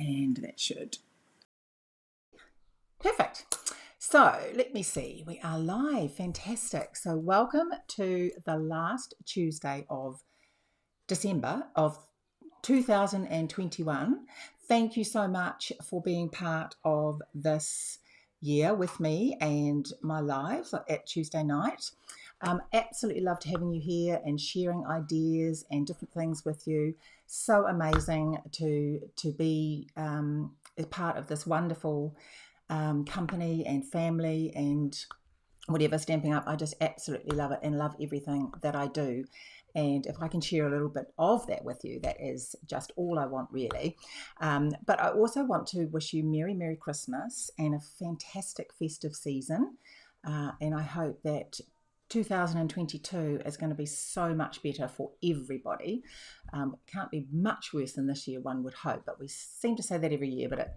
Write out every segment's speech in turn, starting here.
and that should. Perfect. So let me see, we are live. Fantastic. So welcome to the last Tuesday of December of 2021. Thank you so much for being part of this year with me and my lives at Tuesday night. Absolutely loved having you here and sharing ideas and different things with you. So amazing to be a part of this wonderful company and family and whatever, Stamping Up. I just absolutely love it and love everything that I do. And if I can share a little bit of that with you, that is just all I want, really. But I also want to wish you Merry Christmas and a fantastic festive season. And I hope that 2022 is going to be so much better for everybody. Can't be much worse than this year, one would hope, but we seem to say that every year, but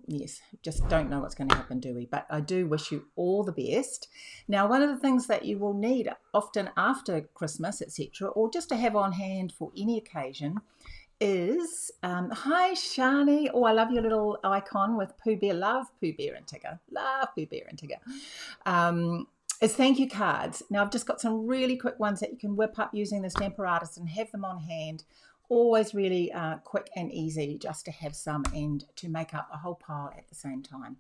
yes, just don't know what's going to happen, do we? But I do wish you all the best. Now, one of the things that you will need often after Christmas, etc., or just to have on hand for any occasion is, hi Shani, oh, I love your little icon with Pooh Bear, love Pooh Bear and Tigger, is thank you cards. Now I've just got some really quick ones that you can whip up using the Stamparatus and have them on hand. Always really quick and easy just to have some and to make up a whole pile at the same time.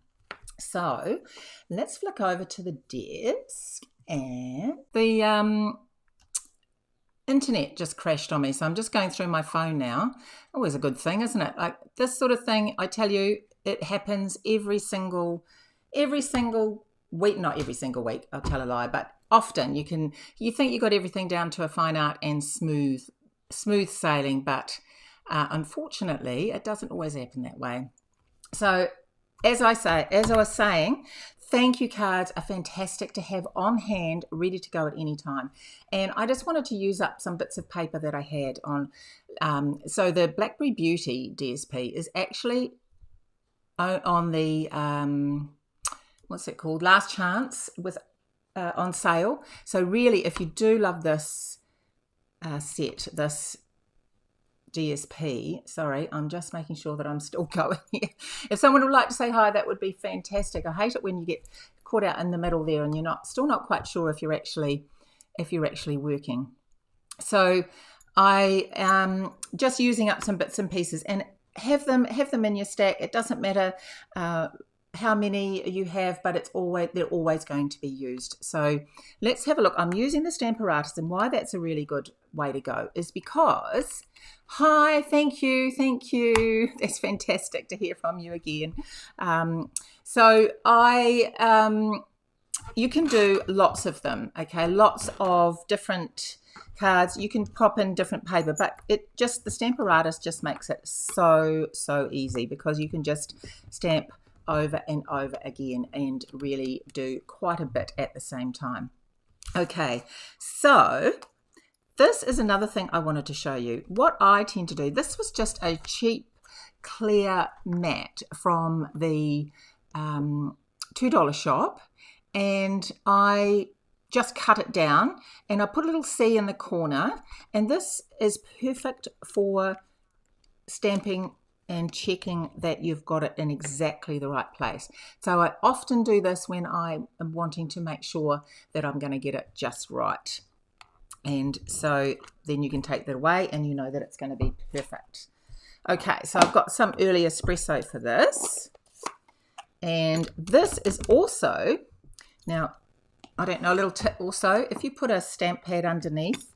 So let's flick over to the desk, and the internet just crashed on me, so I'm just going through my phone now. Always a good thing, isn't it? Like this sort of thing, I tell you, it happens every single week, not every single week, I'll tell a lie, but often you think you got everything down to a fine art and smooth sailing, but unfortunately it doesn't always happen that way. So as I was saying, thank you cards are fantastic to have on hand, ready to go at any time. And I just wanted to use up some bits of paper that I had on. So the Blackberry Beauty DSP is actually on the what's it called? Last Chance with on sale. So really, if you do love this set, this DSP, sorry, I'm just making sure that I'm still going here. If someone would like to say hi, that would be fantastic. I hate it when you get caught out in the middle there and you're still not quite sure if you're actually working. So I am just using up some bits and pieces, and have them in your stack. It doesn't matter how many you have, but they're always going to be used. So let's have a look. I'm using the Stamparatus, and why that's a really good way to go is because, hi, thank you. That's fantastic to hear from you again. So you can do lots of them, okay? Lots of different cards. You can pop in different paper, but the Stamparatus just makes it so easy, because you can just stamp over and over again and really do quite a bit at the same time. Okay, so this is another thing I wanted to show you. What I tend to do, this was just a cheap clear mat from the $2 shop, and I just cut it down and I put a little C in the corner, and this is perfect for stamping and checking that you've got it in exactly the right place. So I often do this when I am wanting to make sure that I'm going to get it just right. And so then you can take that away and you know that it's going to be perfect. Okay, so I've got some early espresso for this. And this is also, now, I don't know, a little tip also, if you put a stamp pad underneath,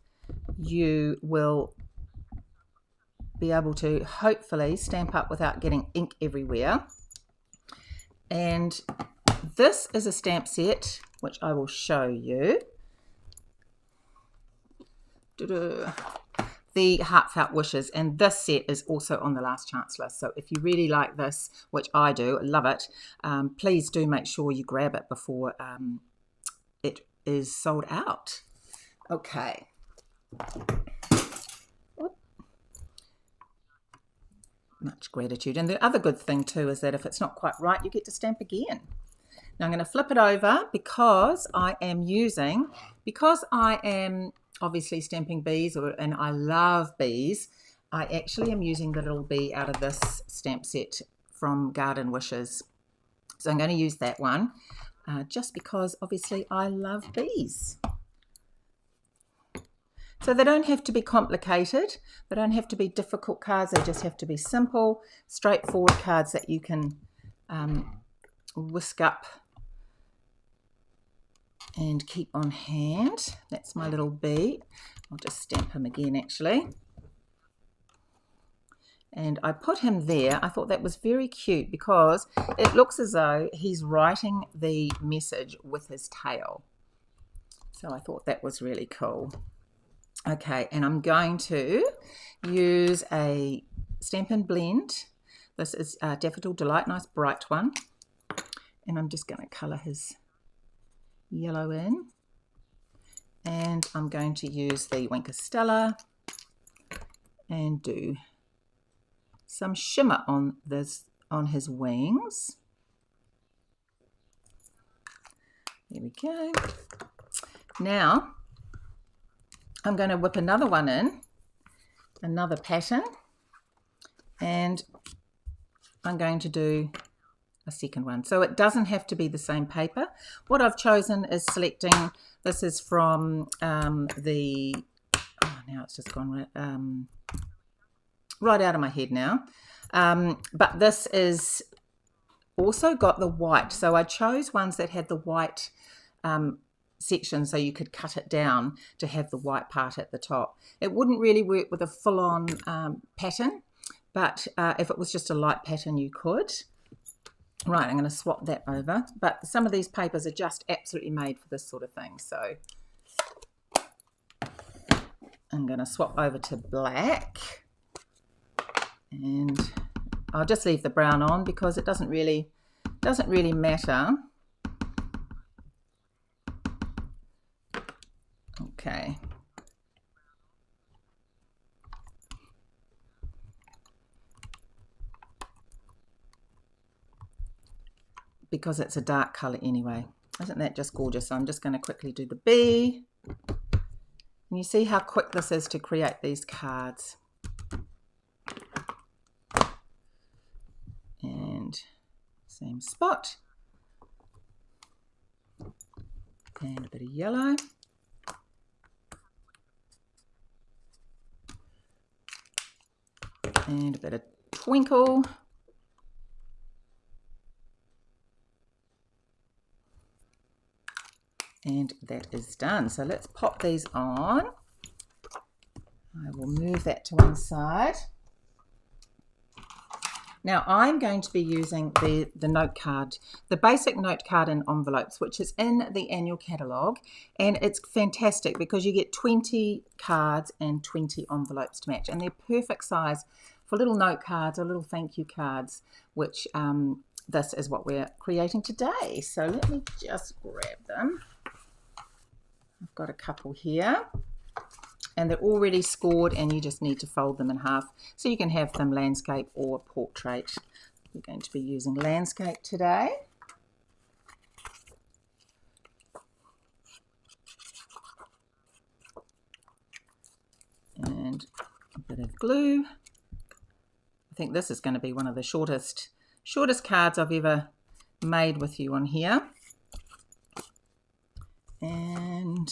you will be able to hopefully stamp up without getting ink everywhere. And this is a stamp set which I will show you. The Heartfelt Wishes, and this set is also on the Last Chance list. So if you really like this, which I do, love it, please do make sure you grab it before it is sold out. Okay. Much gratitude. And the other good thing too is that if it's not quite right, you get to stamp again. Now I'm going to flip it over because I am obviously stamping bees, and I love bees. I actually am using the little bee out of this stamp set from Garden Wishes. So I'm going to use that one just because obviously I love bees. So they don't have to be complicated. They don't have to be difficult cards. They just have to be simple, straightforward cards that you can whisk up and keep on hand. That's my little bee. I'll just stamp him again actually. And I put him there. I thought that was very cute because it looks as though he's writing the message with his tail. So I thought that was really cool. Okay, and I'm going to use a Stampin' Blend. This is Daffodil Delight, nice bright one. And I'm just going to colour his yellow in. And I'm going to use the Winker Stella and do some shimmer on his wings. There we go. Now I'm going to whip another one in, another pattern, and I'm going to do a second one. So it doesn't have to be the same paper. What I've chosen is selecting, this is from now it's just gone right out of my head now. But this is also got the white. So I chose ones that had the white section so you could cut it down to have the white part at the top. It wouldn't really work with a full-on pattern, but if it was just a light pattern you could. Right, I'm going to swap that over. But some of these papers are just absolutely made for this sort of thing. So I'm going to swap over to black. And I'll just leave the brown on because it doesn't really matter. Okay. Because it's a dark colour anyway. Isn't that just gorgeous? So I'm just going to quickly do the bee. And you see how quick this is to create these cards. And same spot. And a bit of yellow. And a bit of twinkle. And that is done. So let's pop these on. I will move that to one side. Now I'm going to be using the note card, the basic note card in envelopes, which is in the annual catalogue, and it's fantastic because you get 20 cards and 20 envelopes to match, and they're perfect size for little note cards or little thank you cards, which this is what we're creating today. So let me just grab them. I've got a couple here. And they're already scored and you just need to fold them in half. So you can have them landscape or portrait. We're going to be using landscape today. And a bit of glue. I think this is going to be one of the shortest cards I've ever made with you on here. And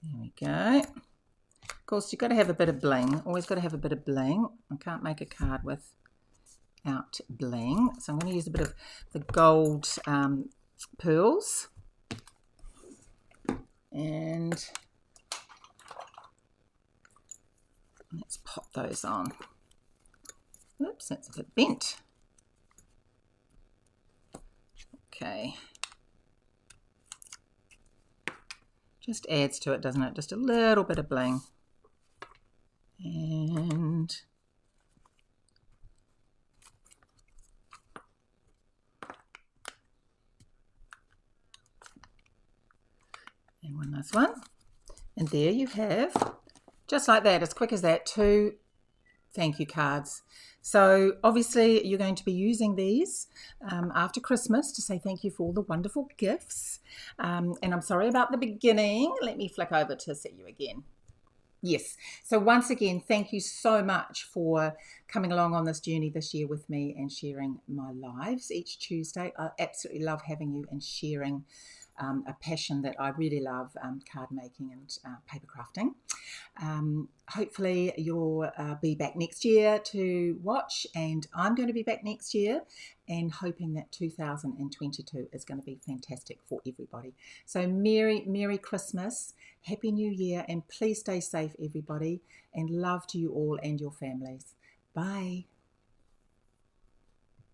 there we go. Of course, you've got to have a bit of bling. Always got to have a bit of bling. I can't make a card without bling. So I'm going to use a bit of the gold pearls. And let's pop those on. Oops, that's a bit bent. Okay. Just adds to it, doesn't it? Just a little bit of bling. And one last one. And there you have, just like that, as quick as that, two Thank you, cards. So obviously you're going to be using these after Christmas to say thank you for all the wonderful gifts. And I'm sorry about the beginning. Let me flick over to see you again. Yes. So once again, thank you so much for coming along on this journey this year with me and sharing my lives each Tuesday. I absolutely love having you and sharing a passion that I really love, card making and paper crafting. Hopefully you'll be back next year to watch, and I'm going to be back next year, and hoping that 2022 is going to be fantastic for everybody. So Merry Christmas, Happy New Year, and please stay safe, everybody, and love to you all and your families. Bye.